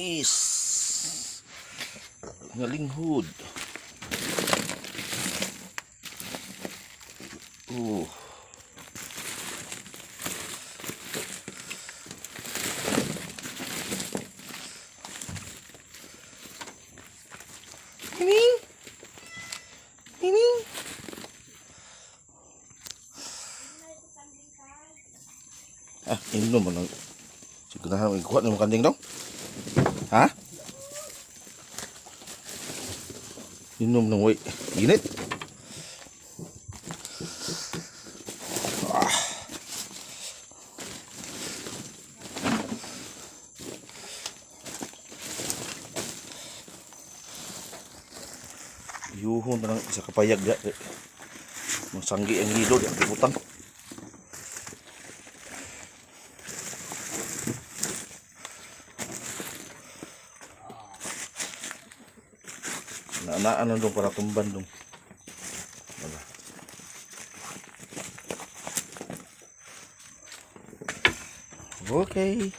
is ngalinghod. Hining. Hining. Inom mo lang. Siguro na ikuha ng kanding daw. Ha? Inom ng way. Init. Yuhon na lang isa kapayag ya. Masanggi ang hilo di ang utang. Naan dong para tumban dong. Wala. Okay.